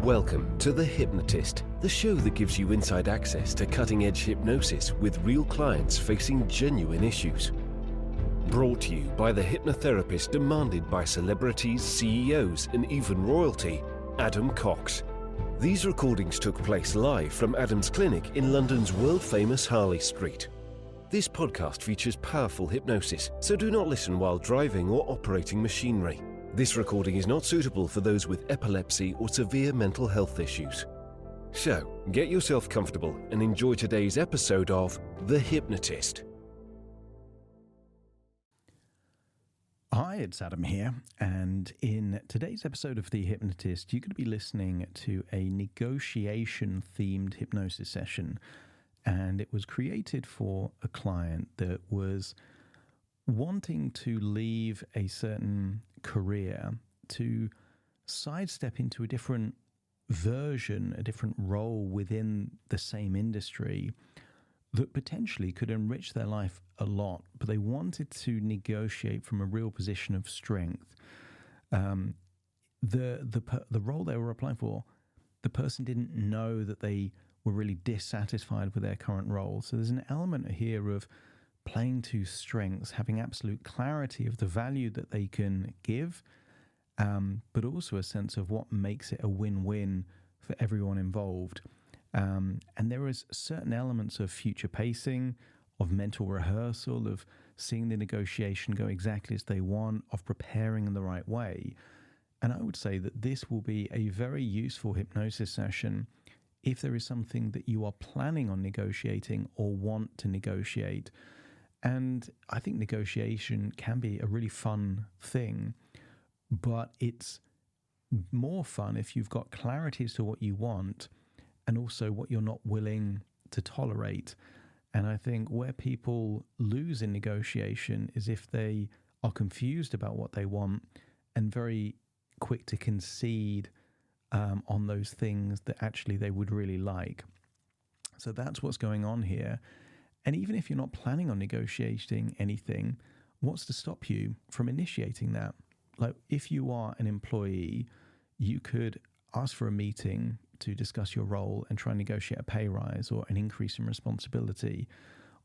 Welcome to The Hypnotist, the show that gives you inside access to cutting-edge hypnosis with real clients facing genuine issues. Brought to you by the hypnotherapist demanded by celebrities, CEOs, and even royalty, Adam Cox. These recordings took place live from Adam's clinic in London's world-famous Harley Street. This podcast features powerful hypnosis, so do not listen while driving or operating machinery. This recording is not suitable for those with epilepsy or severe mental health issues. So, get yourself comfortable and enjoy today's episode of The Hypnotist. Hi, it's Adam here, and in today's episode of The Hypnotist, you're going to be listening to a negotiation-themed hypnosis session, and it was created for a client that was wanting to leave a certain career to sidestep into a different version, a different role within the same industry that potentially could enrich their life a lot, but they wanted to negotiate from a real position of strength. The role they were applying for, the person didn't know that they were really dissatisfied with their current role. So there's an element here of playing to strengths, having absolute clarity of the value that they can give, but also a sense of what makes it a win-win for everyone involved. And there is certain elements of future pacing, of mental rehearsal, of seeing the negotiation go exactly as they want, of preparing in the right way. And I would say that this will be a very useful hypnosis session if there is something that you are planning on negotiating or want to negotiate. And I think negotiation can be a really fun thing, but it's more fun if you've got clarity as to what you want and also what you're not willing to tolerate. And I think where people lose in negotiation is if they are confused about what they want and very quick to concede on those things that actually they would really like. So that's what's going on here. And even if you're not planning on negotiating anything, what's to stop you from initiating that? Like if you are an employee, you could ask for a meeting to discuss your role and try and negotiate a pay rise or an increase in responsibility.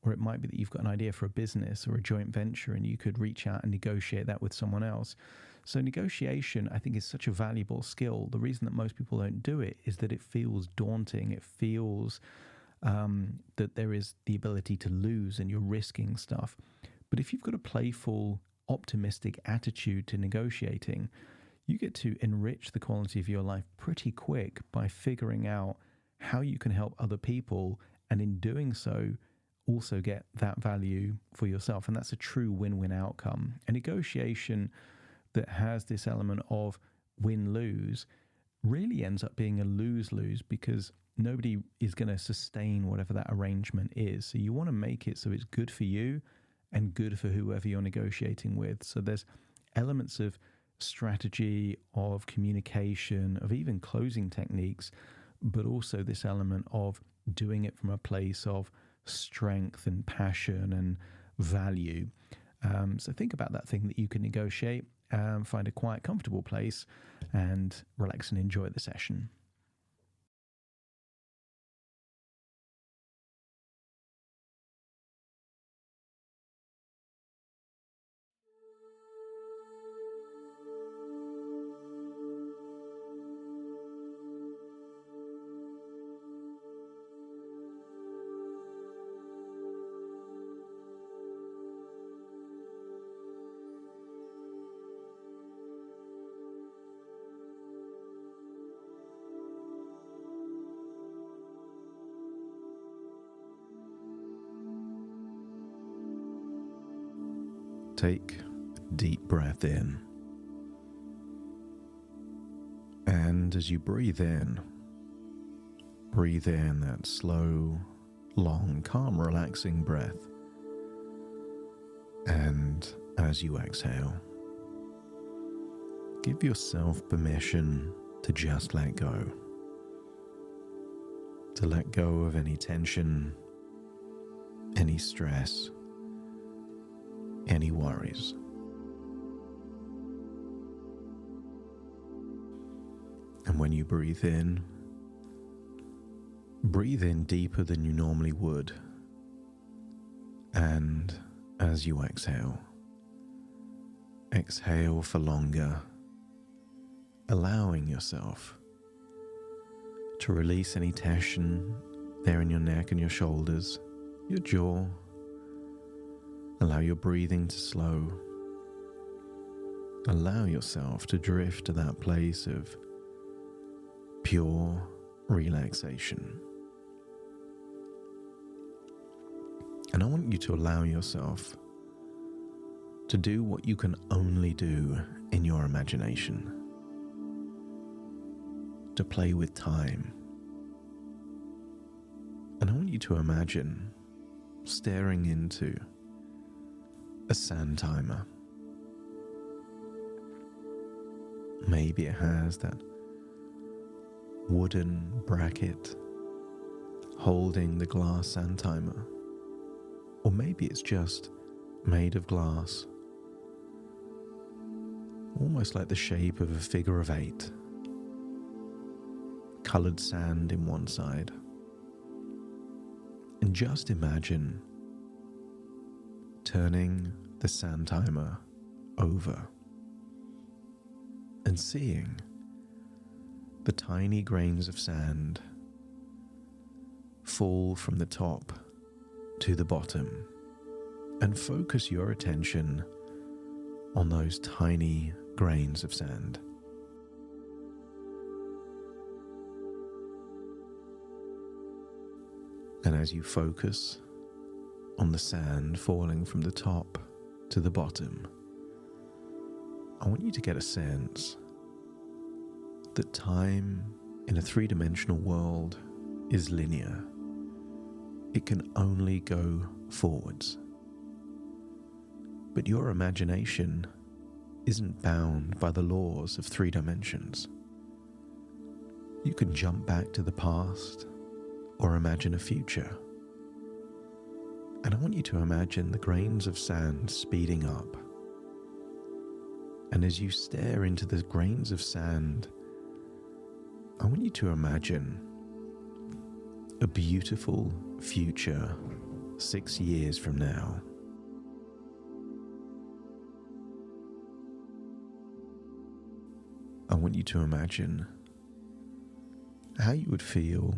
Or it might be that you've got an idea for a business or a joint venture and you could reach out and negotiate that with someone else. So negotiation, I think, is such a valuable skill. The reason that most people don't do it is that it feels daunting. It feels that there is the ability to lose and you're risking stuff. But if you've got a playful, optimistic attitude to negotiating, you get to enrich the quality of your life pretty quick by figuring out how you can help other people, and in doing so, also get that value for yourself. And that's a true win-win outcome. A negotiation that has this element of win-lose really ends up being a lose-lose because nobody is going to sustain whatever that arrangement is. So you want to make it so it's good for you and good for whoever you're negotiating with. So there's elements of strategy, of communication, of even closing techniques, but also this element of doing it from a place of strength and passion and value. So think about that thing that you can negotiate, find a quiet, comfortable place and relax and enjoy the session. Take a deep breath in. And as you breathe in that slow, long, calm, relaxing breath. And as you exhale, give yourself permission to just let go. To let go of any tension, any stress, any worries. And when you breathe in deeper than you normally would. And as you exhale for longer, allowing yourself to release any tension there in your neck and your shoulders, your jaw. Allow your breathing to slow. Allow yourself to drift to that place of pure relaxation. And I want you to allow yourself to do what you can only do in your imagination. To play with time. And I want you to imagine staring into a sand timer. Maybe it has that wooden bracket holding the glass sand timer. Or maybe it's just made of glass, almost like the shape of a figure of 8, coloured sand in one side. And just imagine turning the sand timer over and seeing the tiny grains of sand fall from the top to the bottom, and focus your attention on those tiny grains of sand. And as you focus on the sand falling from the top to the bottom, I want you to get a sense that time in a three-dimensional world is linear. It can only go forwards. But your imagination isn't bound by the laws of 3 dimensions. You can jump back to the past or imagine a future. And I want you to imagine the grains of sand speeding up. And as you stare into the grains of sand, I want you to imagine a beautiful future 6 years from now. I want you to imagine how you would feel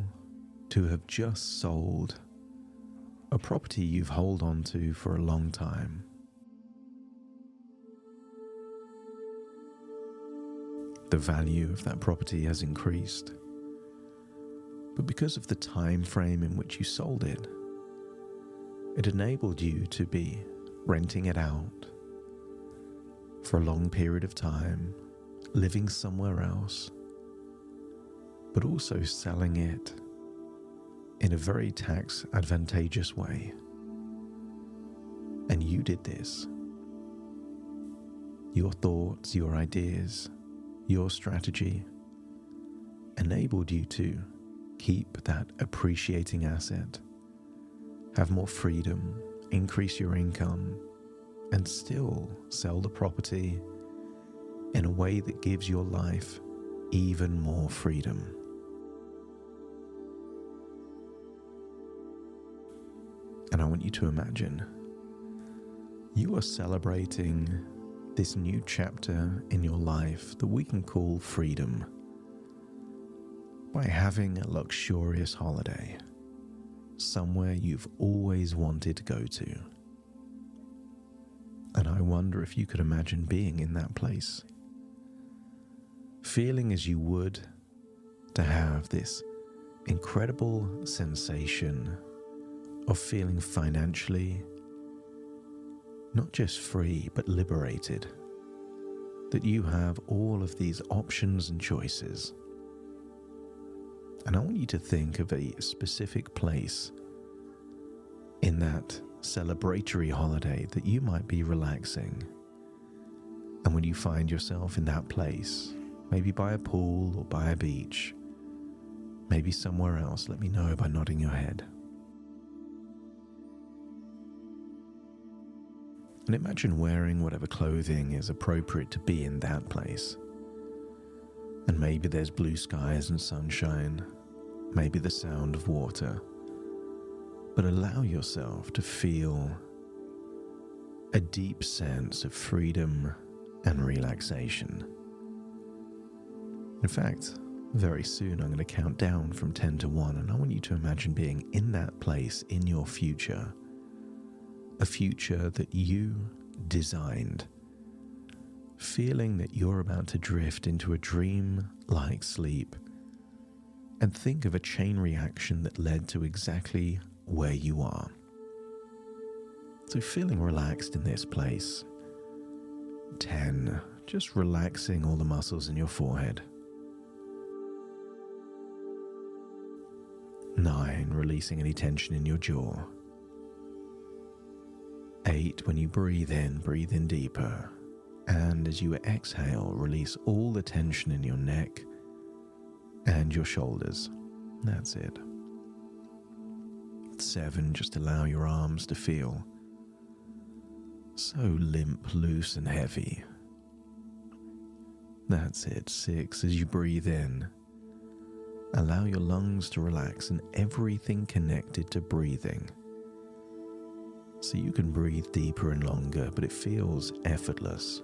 to have just sold a property you've held on to for a long time. The value of that property has increased, but because of the time frame in which you sold it, it enabled you to be renting it out for a long period of time, living somewhere else, but also selling it in a very tax advantageous way. And you did this. Your thoughts, your ideas, your strategy enabled you to keep that appreciating asset, have more freedom, increase your income, and still sell the property in a way that gives your life even more freedom. And I want you to imagine you are celebrating this new chapter in your life that we can call freedom by having a luxurious holiday somewhere you've always wanted to go to. And I wonder if you could imagine being in that place, feeling as you would to have this incredible sensation of feeling financially not just free but liberated, that you have all of these options and choices. And I want you to think of a specific place in that celebratory holiday that you might be relaxing. And when you find yourself in that place, maybe by a pool or by a beach, maybe somewhere else, let me know by nodding your head. And imagine wearing whatever clothing is appropriate to be in that place. And maybe there's blue skies and sunshine, maybe the sound of water. But allow yourself to feel a deep sense of freedom and relaxation. In fact, very soon I'm going to count down from 10 to 1, and I want you to imagine being in that place in your future, a future that you designed, feeling that you're about to drift into a dream-like sleep, and think of a chain reaction that led to exactly where you are. So feeling relaxed in this place. 10, just relaxing all the muscles in your forehead. 9, releasing any tension in your jaw. 8, when you breathe in deeper. And as you exhale, release all the tension in your neck and your shoulders. That's it. 7, just allow your arms to feel so limp, loose, and heavy. That's it. 6, as you breathe in, allow your lungs to relax and everything connected to breathing. So you can breathe deeper and longer, but it feels effortless.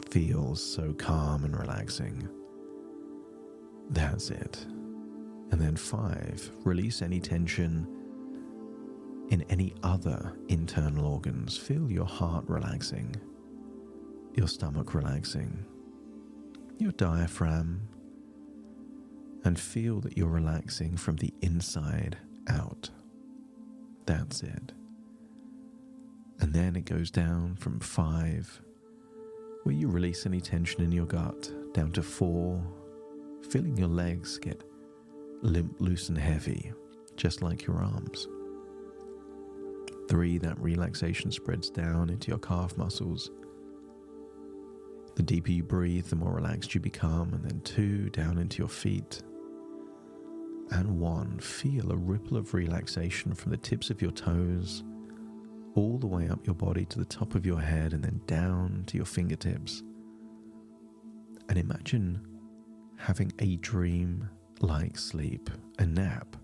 Feels so calm and relaxing. That's it. And then 5, release any tension in any other internal organs. Feel your heart relaxing, your stomach relaxing, your diaphragm, and feel that you're relaxing from the inside out. That's it. And then it goes down from 5, where you release any tension in your gut, down to 4, feeling your legs get limp, loose, and heavy, just like your arms. 3, that relaxation spreads down into your calf muscles. The deeper you breathe, the more relaxed you become. And then 2, down into your feet. And 1, feel a ripple of relaxation from the tips of your toes all the way up your body to the top of your head and then down to your fingertips. And imagine having a dream-like sleep, a nap,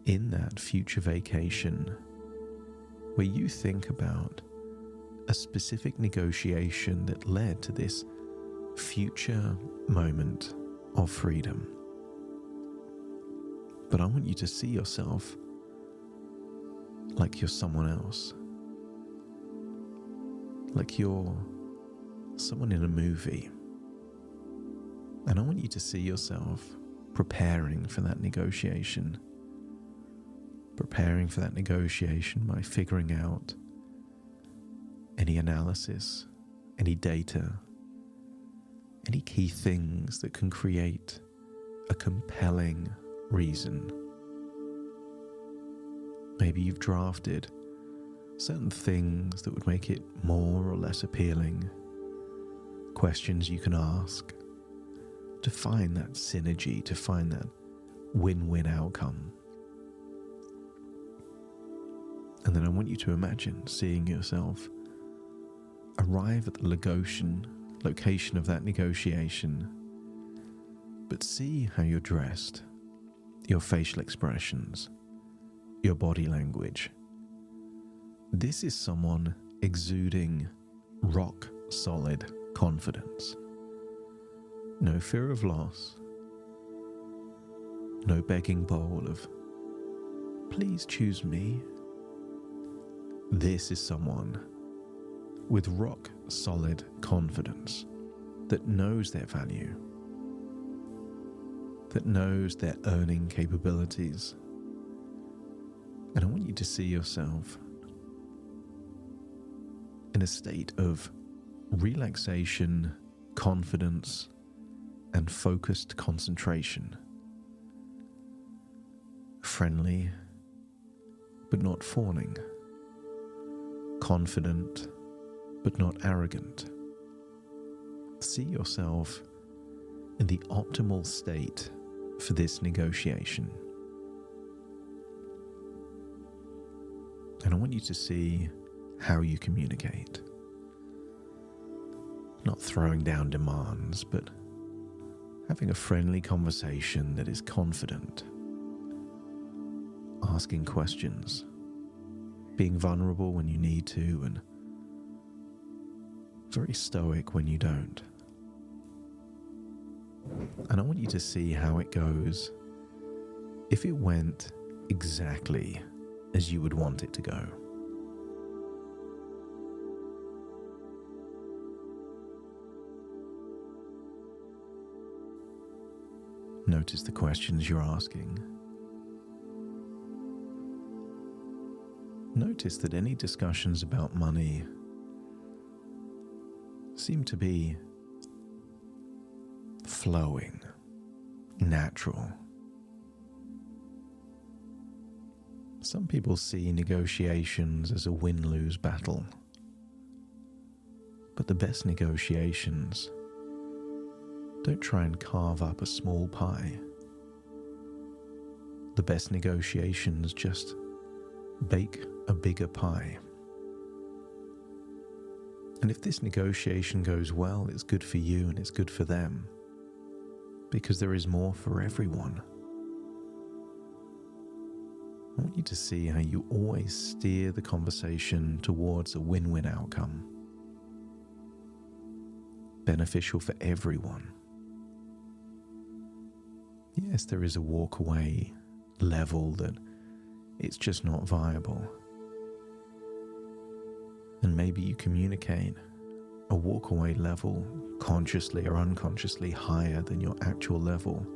in that future vacation where you think about a specific negotiation that led to this future moment of freedom. But I want you to see yourself like you're someone else, like you're someone in a movie. And I want you to see yourself preparing for that negotiation by figuring out any analysis, any data, any key things that can create a compelling reason. Maybe you've drafted certain things that would make it more or less appealing, questions you can ask to find that synergy, to find that win-win outcome. And then I want you to imagine seeing yourself arrive at the location of that negotiation, but see how you're dressed, your facial expressions, your body language. This is someone exuding rock-solid confidence. No fear of loss, no begging bowl of, please choose me. This is someone with rock-solid confidence that knows their value, that knows their earning capabilities. And I want you to see yourself in a state of relaxation, confidence, and focused concentration. Friendly, but not fawning. Confident, but not arrogant. See yourself in the optimal state for this negotiation. And I want you to see how you communicate. Not throwing down demands, but having a friendly conversation that is confident, asking questions, being vulnerable when you need to, and very stoic when you don't. And I want you to see how it goes if it went exactly as you would want it to go. Notice the questions you're asking. Notice that any discussions about money seem to be flowing, natural. Some people see negotiations as a win-lose battle, but the best negotiations don't try and carve up a small pie. The best negotiations just bake a bigger pie. And if this negotiation goes well, it's good for you and it's good for them, because there is more for everyone. I want you to see how you always steer the conversation towards a win-win outcome, beneficial for everyone. Yes, there is a walk-away level that it's just not viable. And maybe you communicate a walk-away level consciously or unconsciously higher than your actual level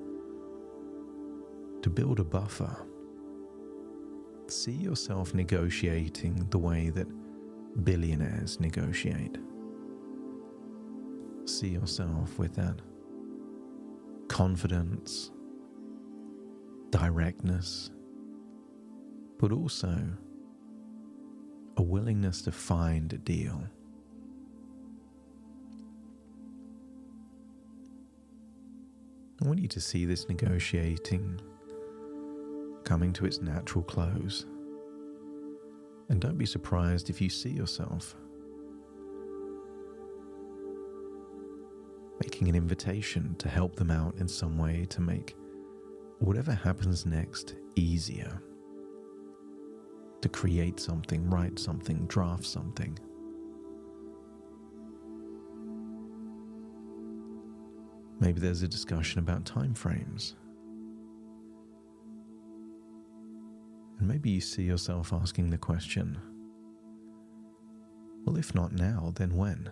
to build a buffer. See yourself negotiating the way that billionaires negotiate. See yourself with that confidence, directness, but also a willingness to find a deal. I want you to see this negotiating coming to its natural close. And don't be surprised if you see yourself making an invitation to help them out in some way to make whatever happens next easier. To create something, write something, draft something. Maybe there's a discussion about timeframes. And maybe you see yourself asking the question, well, if not now, then when?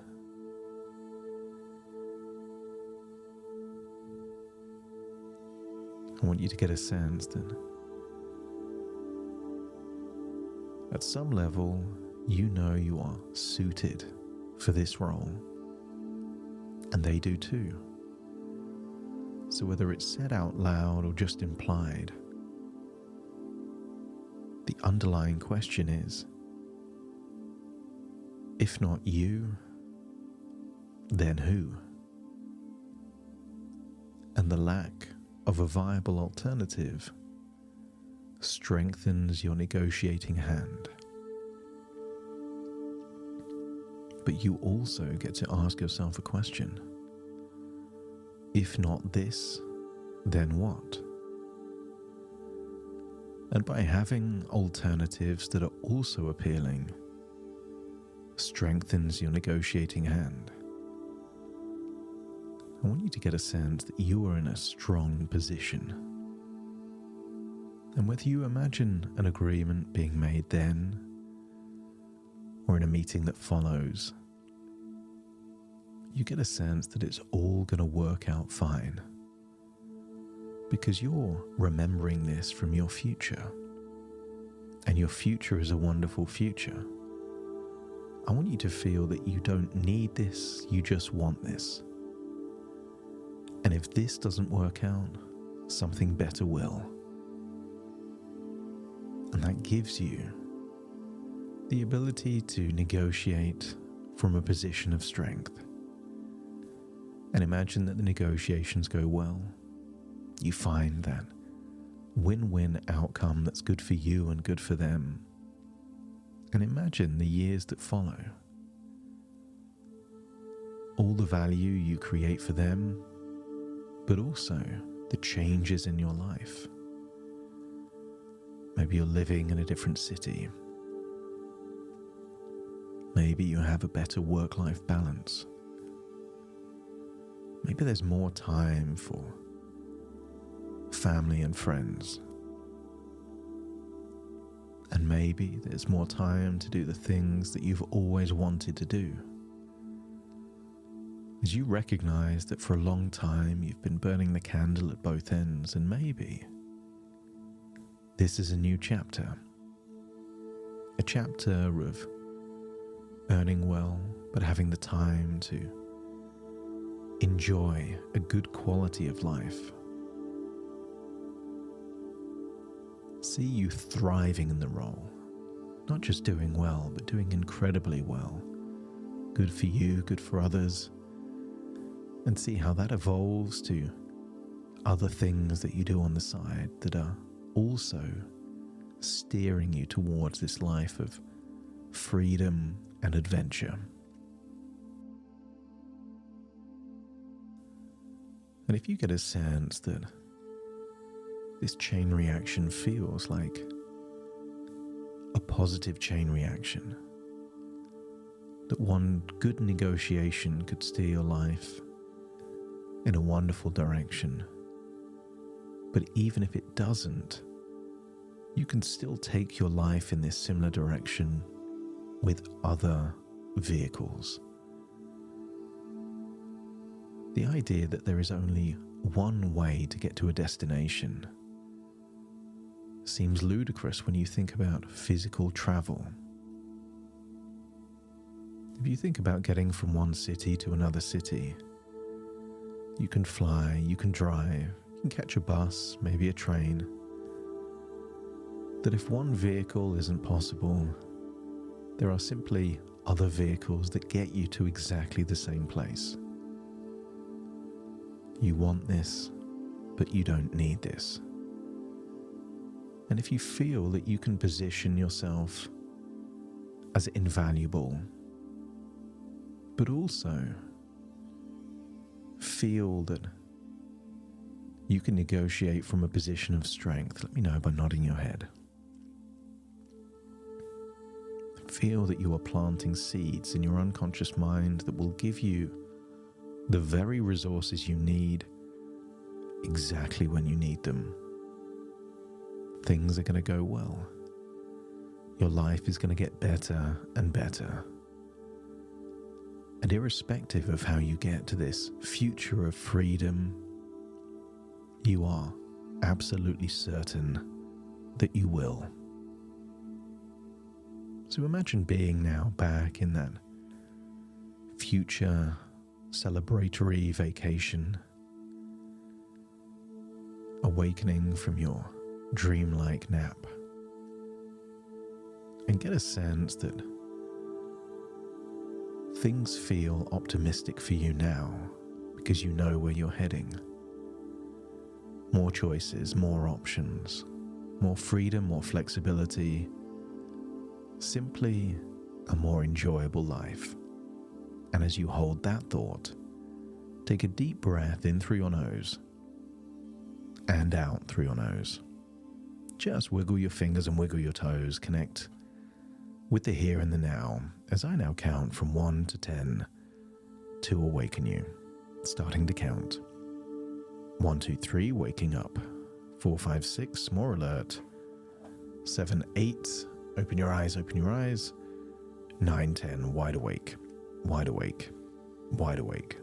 I want you to get a sense that at some level, you know you are suited for this role, and they do too. So whether it's said out loud or just implied, the underlying question is, if not you, then who? And the lack of a viable alternative strengthens your negotiating hand. But you also get to ask yourself a question. If not this, then what? And by having alternatives that are also appealing, strengthens your negotiating hand. I want you to get a sense that you are in a strong position. And whether you imagine an agreement being made then, or in a meeting that follows, you get a sense that it's all going to work out fine. Because you're remembering this from your future. And your future is a wonderful future. I want you to feel that you don't need this, you just want this. And if this doesn't work out, something better will. And that gives you the ability to negotiate from a position of strength. And imagine that the negotiations go well. You find that win-win outcome that's good for you and good for them. And imagine the years that follow. All the value you create for them but also the changes in your life. Maybe you're living in a different city. Maybe you have a better work-life balance. Maybe there's more time for family and friends. And maybe there's more time to do the things that you've always wanted to do. As you recognize that for a long time you've been burning the candle at both ends, and maybe this is a new chapter. A chapter of earning well, but having the time to enjoy a good quality of life. See you thriving in the role, not just doing well, but doing incredibly well. Good for you, good for others, and see how that evolves to other things that you do on the side that are also steering you towards this life of freedom and adventure. And if you get a sense that this chain reaction feels like a positive chain reaction, that one good negotiation could steer your life in a wonderful direction, but even if it doesn't, you can still take your life in this similar direction with other vehicles. The idea that there is only one way to get to a destination seems ludicrous when you think about physical travel. If you think about getting from one city to another city, you can fly, you can drive, you can catch a bus, maybe a train. That if one vehicle isn't possible, there are simply other vehicles that get you to exactly the same place. You want this, but you don't need this. And if you feel that you can position yourself as invaluable, but also feel that you can negotiate from a position of strength, let me know by nodding your head. Feel that you are planting seeds in your unconscious mind that will give you the very resources you need exactly when you need them. Things are going to go well. Your life is going to get better and better. And irrespective of how you get to this future of freedom, you are absolutely certain that you will. So imagine being now back in that future celebratory vacation, awakening from your dreamlike nap, and get a sense that things feel optimistic for you now because you know where you're heading. More choices, more options, more freedom, more flexibility, simply a more enjoyable life. And as you hold that thought, take a deep breath in through your nose and out through your nose. Just wiggle your fingers and wiggle your toes. Connect with the here and the now as I now count from 1 to 10 to awaken you. Starting to count. 1, 2, 3, waking up. 4, 5, 6, more alert. 7, 8, open your eyes, open your eyes. 9, 10, wide awake, wide awake, wide awake.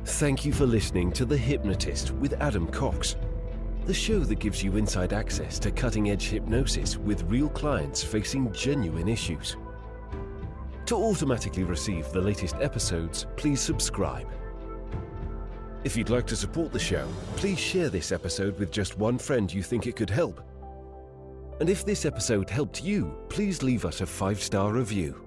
Thank you for listening to The Hypnotist with Adam Cox, the show that gives you inside access to cutting-edge hypnosis with real clients facing genuine issues. To automatically receive the latest episodes, please subscribe. If you'd like to support the show, please share this episode with just one friend you think it could help. And if this episode helped you, please leave us a 5-star review.